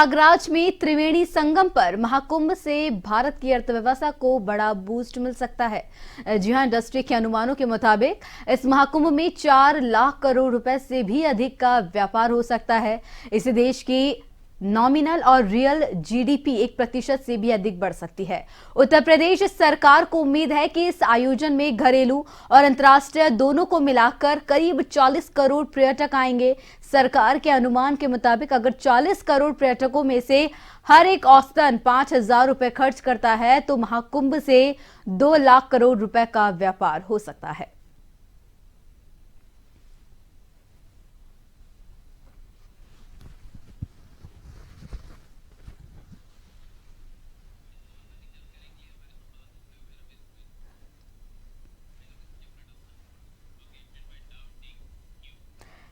प्रयागराज में त्रिवेणी संगम पर महाकुंभ से भारत की अर्थव्यवस्था को बड़ा बूस्ट मिल सकता है। जी हां, इंडस्ट्री के अनुमानों के मुताबिक इस महाकुंभ में 4 लाख करोड़ रुपए से भी अधिक का व्यापार हो सकता है। इससे देश की नॉमिनल और रियल जीडीपी 1% से भी अधिक बढ़ सकती है। उत्तर प्रदेश सरकार को उम्मीद है कि इस आयोजन में घरेलू और अंतर्राष्ट्रीय दोनों को मिलाकर करीब 40 करोड़ पर्यटक आएंगे। सरकार के अनुमान के मुताबिक अगर 40 करोड़ पर्यटकों में से हर एक औसतन 5,000 रुपए खर्च करता है तो महाकुंभ से 2 लाख करोड़ रुपए का व्यापार हो सकता है।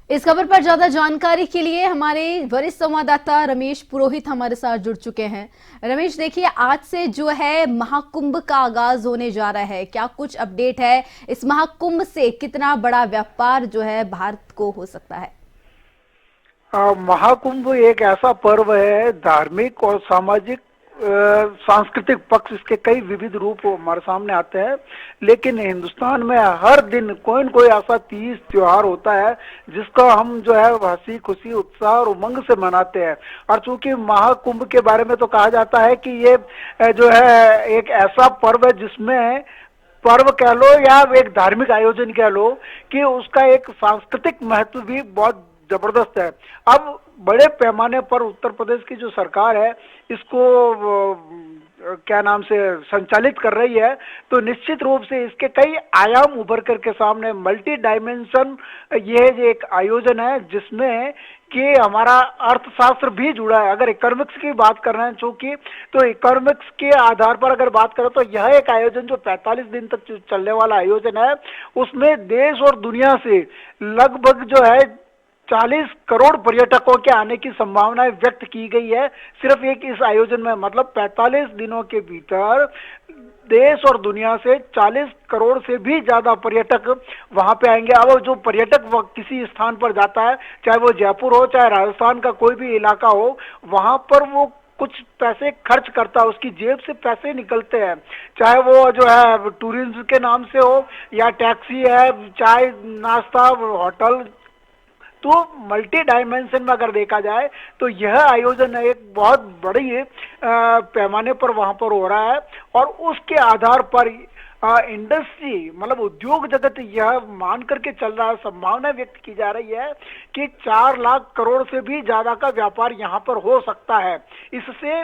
इस खबर पर ज्यादा जानकारी के लिए हमारे वरिष्ठ संवाददाता रमेश पुरोहित हमारे साथ जुड़ चुके हैं। रमेश, देखिए, आज से जो है महाकुंभ का आगाज होने जा रहा है, क्या कुछ अपडेट है? इस महाकुंभ से कितना बड़ा व्यापार जो है भारत को हो सकता है? महाकुंभ एक ऐसा पर्व है, धार्मिक और सामाजिक सांस्कृतिक पक्ष इसके कई विविध रूप हमारे सामने आते हैं। लेकिन हिंदुस्तान में हर दिन कोई न कोई ऐसा तीज त्योहार होता है जिसको हम जो है हंसी खुशी उत्साह और उमंग से मनाते हैं। और चूंकि महाकुंभ के बारे में तो कहा जाता है कि ये जो है एक ऐसा पर्व है जिसमें पर्व कह लो या एक धार्मिक आयोजन कह लो कि उसका एक सांस्कृतिक महत्व भी बहुत जबरदस्त है। अब बड़े पैमाने पर उत्तर प्रदेश की जो सरकार है इसको क्या नाम से संचालित कर रही है, तो निश्चित रूप से इसके कई आयाम उभर करके सामने मल्टी डायमेंशन ये एक आयोजन है जिसमें कि हमारा अर्थशास्त्र भी जुड़ा है। अगर इकोनॉमिक्स की बात कर रहे हैं चूंकि, तो इकोनॉमिक्स के आधार पर अगर बात करें तो यह एक आयोजन जो 45 दिन तक चलने वाला आयोजन है, उसमें देश और दुनिया से लगभग जो है 40 करोड़ पर्यटकों के आने की संभावनाएं व्यक्त की गई है सिर्फ एक इस आयोजन में। मतलब 45 दिनों के भीतर देश और दुनिया से 40 करोड़ से भी ज्यादा पर्यटक वहां पे आएंगे। अब जो पर्यटक किसी स्थान पर जाता है, चाहे वो जयपुर हो चाहे राजस्थान का कोई भी इलाका हो, वहां पर वो कुछ पैसे खर्च करता है, उसकी जेब से पैसे निकलते हैं, चाहे वो जो है टूरिज्म के नाम से हो या टैक्सी है, चाय नाश्ता होटल। तो मल्टी डायमेंशन में अगर देखा जाए तो यह आयोजन एक बहुत बड़ी पैमाने पर वहां पर हो रहा है। और उसके आधार पर इंडस्ट्री मतलब उद्योग जगत यह मान करके चल रहा है, संभावना व्यक्त की जा रही है कि 4 लाख करोड़ से भी ज्यादा का व्यापार यहाँ पर हो सकता है। इससे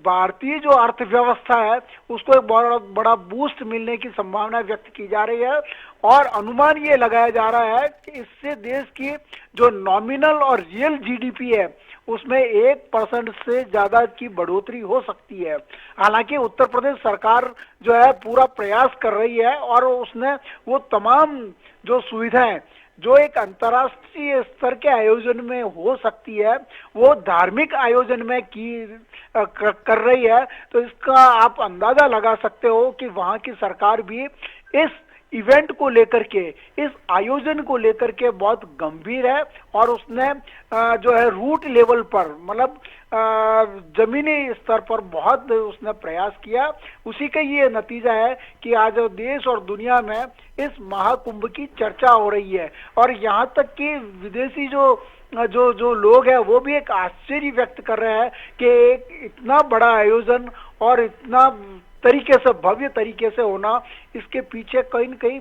भारतीय जो अर्थव्यवस्था है उसको एक बहुत बड़ा बूस्ट मिलने की संभावना व्यक्त की जा रही है। और अनुमान ये लगाया जा रहा है कि इससे देश की जो नॉमिनल और रियल जीडीपी है उसमें 1% से ज्यादा की बढ़ोतरी हो सकती है। हालांकि उत्तर प्रदेश सरकार जो है पूरा प्रयास कर रही है और उसने वो तमाम जो सुविधाएं जो एक अंतर्राष्ट्रीय स्तर के आयोजन में हो सकती है वो धार्मिक आयोजन में कर रही है। तो इसका आप अंदाजा लगा सकते हो कि वहां की सरकार भी इस इवेंट को लेकर के, इस आयोजन को लेकर के बहुत गंभीर है। और उसने जो है रूट लेवल पर मतलब जमीनी स्तर पर बहुत उसने प्रयास किया। उसी का ये नतीजा है कि आज देश और दुनिया में इस महाकुंभ की चर्चा हो रही है। और यहाँ तक कि विदेशी जो लोग हैं वो भी एक आश्चर्य व्यक्त कर रहे हैं कि एक इतना बड़ा आयोजन और इतना तरीके से भव्य तरीके से होना, इसके पीछे कहीं न कहीं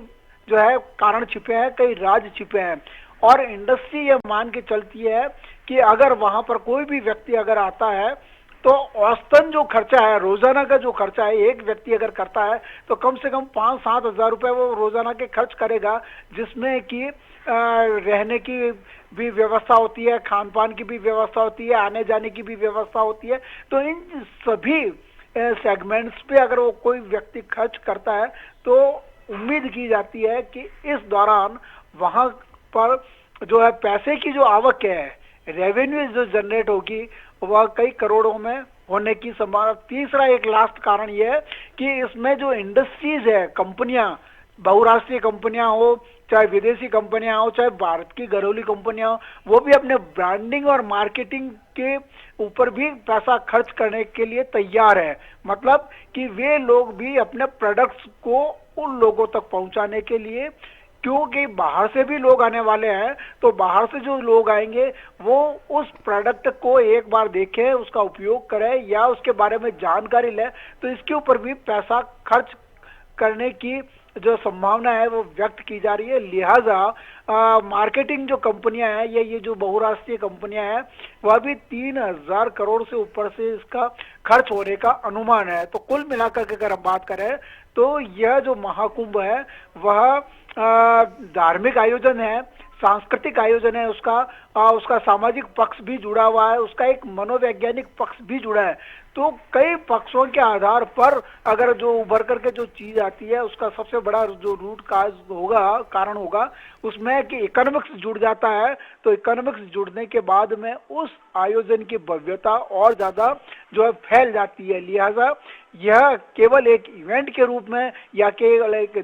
जो है कारण छिपे हैं, कई राज छिपे हैं। और इंडस्ट्री ये मान के चलती है कि अगर वहां पर कोई भी व्यक्ति अगर आता है तो औसतन जो खर्चा है, रोजाना का जो खर्चा है, एक व्यक्ति अगर करता है तो कम से कम 5-7 हजार रुपए वो रोजाना के खर्च करेगा, जिसमें कि रहने की भी व्यवस्था होती है, खान पान की भी व्यवस्था होती है, आने जाने की भी व्यवस्था होती है। तो इन सभी सेगमेंट्स पे अगर वो कोई व्यक्ति खर्च करता है तो उम्मीद की जाती है कि इस दौरान वहां पर जो है पैसे की जो आवक है, रेवेन्यू जो जनरेट होगी वह कई करोड़ों में होने की संभावना। तीसरा एक लास्ट कारण यह है कि इसमें जो इंडस्ट्रीज है, कंपनियां, बहुराष्ट्रीय कंपनियां हो चाहे विदेशी कंपनियां हो चाहे भारत की घरेलू कंपनियां हो, वो भी अपने ब्रांडिंग और मार्केटिंग के ऊपर भी पैसा खर्च करने के लिए तैयार है। मतलब कि वे लोग भी अपने प्रोडक्ट्स को उन लोगों तक पहुंचाने के लिए, क्योंकि बाहर से भी लोग आने वाले हैं, तो बाहर से जो लोग आएंगे वो उस प्रोडक्ट को एक बार देखें, उसका उपयोग करें या उसके बारे में जानकारी लें, तो इसके ऊपर भी पैसा खर्च करने की जो संभावना है वो व्यक्त की जा रही है। लिहाजा मार्केटिंग जो कंपनियां हैं, ये जो बहुराष्ट्रीय कंपनियां हैं, वह भी 3,000 करोड़ से ऊपर से इसका खर्च होने का अनुमान है। तो कुल मिलाकर के अगर हम बात करें तो यह जो महाकुंभ है वह धार्मिक आयोजन है, सांस्कृतिक आयोजन है, उसका सामाजिक पक्ष भी जुड़ा हुआ है, उसका एक मनोवैज्ञानिक पक्ष भी जुड़ा है। तो कई पक्षों के आधार पर अगर जो उभर करके जो चीज आती है, उसका सबसे बड़ा जो रूट काज होगा, कारण होगा उसमें कि इकोनॉमिक्स जुड़ जाता है। तो इकोनॉमिक्स जुड़ने के बाद में उस आयोजन की भव्यता और ज्यादा जो है फैल जाती है। लिहाजा यह केवल एक इवेंट के रूप में या केवल एक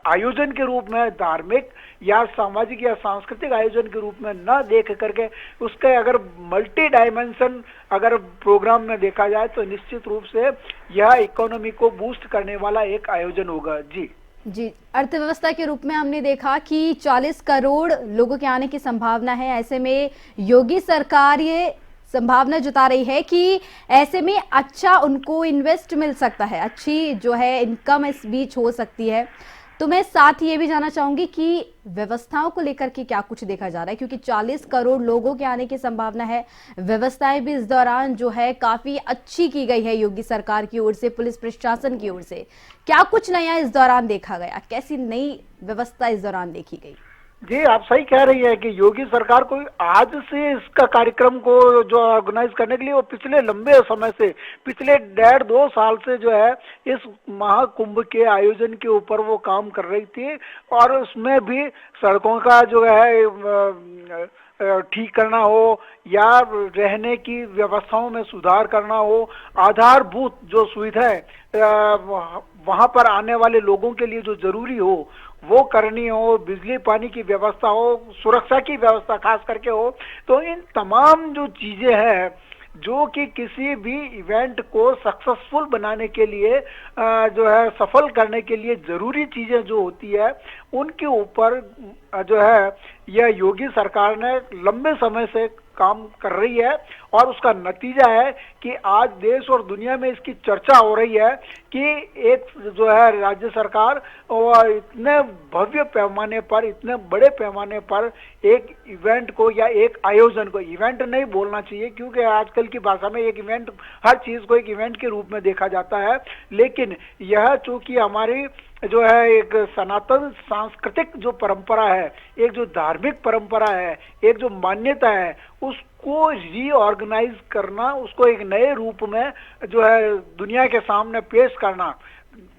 आयोजन के रूप में, धार्मिक या सामाजिक या सांस्कृतिक आयोजन के रूप में न देख करके उसके अगर मल्टी डायमेंशन अगर प्रोग्राम में देखा जाए तो निश्चित रूप से यह इकोनॉमी को बूस्ट करने वाला एक आयोजन होगा। जी जी, अर्थव्यवस्था के रूप में हमने देखा कि 40 करोड़ लोगों के आने की संभावना है। ऐसे में योगी सरकार ये संभावना जता रही है कि ऐसे में अच्छा उनको इन्वेस्ट मिल सकता है, अच्छी जो है इनकम इस बीच हो सकती है। तो मैं साथ ये भी जानना चाहूंगी कि व्यवस्थाओं को लेकर के क्या कुछ देखा जा रहा है, क्योंकि 40 करोड़ लोगों के आने की संभावना है। व्यवस्थाएं भी इस दौरान जो है काफी अच्छी की गई है योगी सरकार की ओर से, पुलिस प्रशासन की ओर से। क्या कुछ नया इस दौरान देखा गया, कैसी नई व्यवस्था इस दौरान देखी गई? जी, आप सही कह रही है कि योगी सरकार को आज से इसका कार्यक्रम को जो ऑर्गेनाइज करने के लिए वो पिछले लंबे समय से, पिछले 1.5-2 साल से जो है इस महाकुंभ के आयोजन के ऊपर वो काम कर रही थी। और उसमें भी सड़कों का जो है ठीक करना हो या रहने की व्यवस्थाओं में सुधार करना हो, आधारभूत जो सुविधाएं वहां पर आने वाले लोगों के लिए जो जरूरी हो वो करनी हो, बिजली पानी की व्यवस्था हो, सुरक्षा की व्यवस्था खास करके हो, तो इन तमाम जो चीजें हैं जो कि किसी भी इवेंट को सक्सेसफुल बनाने के लिए जो है सफल करने के लिए जरूरी चीजें जो होती है, उनके ऊपर जो है यह योगी सरकार ने लंबे समय से काम कर रही है। और उसका नतीजा है कि आज देश और दुनिया में इसकी चर्चा हो रही है कि एक जो है राज्य सरकार और इतने भव्य पैमाने पर, इतने बड़े पैमाने पर एक इवेंट को या एक आयोजन को, इवेंट नहीं बोलना चाहिए क्योंकि आजकल की भाषा में एक इवेंट, हर चीज को एक इवेंट के रूप में देखा जाता है, लेकिन यह चूंकि हमारी जो है एक सनातन सांस्कृतिक जो परंपरा है, एक जो धार्मिक परंपरा है, एक जो मान्यता है, उसको रीऑर्गेनाइज करना, उसको एक नए रूप में जो है दुनिया के सामने पेश करना।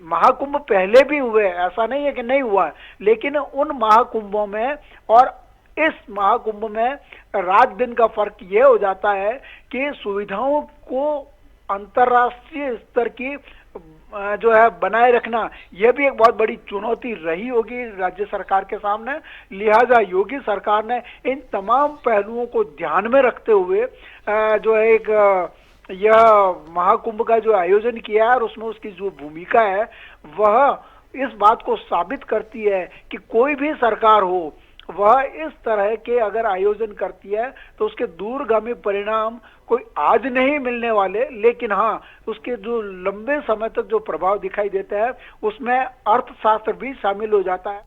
महाकुंभ पहले भी हुए, ऐसा नहीं है कि नहीं हुआ, लेकिन उन महाकुंभों में और इस महाकुंभ में रात दिन का फर्क यह हो जाता है कि सुविधाओं को अंतर्राष्ट्रीय स्तर की जो है बनाए रखना, यह भी एक बहुत बड़ी चुनौती रही होगी राज्य सरकार के सामने। लिहाजा योगी सरकार ने इन तमाम पहलुओं को ध्यान में रखते हुए जो है एक यह महाकुंभ का जो आयोजन किया है और उसमें उसकी जो भूमिका है वह इस बात को साबित करती है कि कोई भी सरकार हो वह इस तरह के अगर आयोजन करती है तो उसके दूरगामी परिणाम कोई आज नहीं मिलने वाले, लेकिन हाँ उसके जो लंबे समय तक जो प्रभाव दिखाई देता है उसमें अर्थशास्त्र भी शामिल हो जाता है।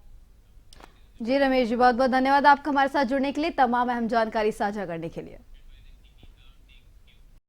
जी रमेश जी, बहुत बहुत धन्यवाद आपका हमारे साथ जुड़ने के लिए, तमाम अहम जानकारी साझा करने के लिए।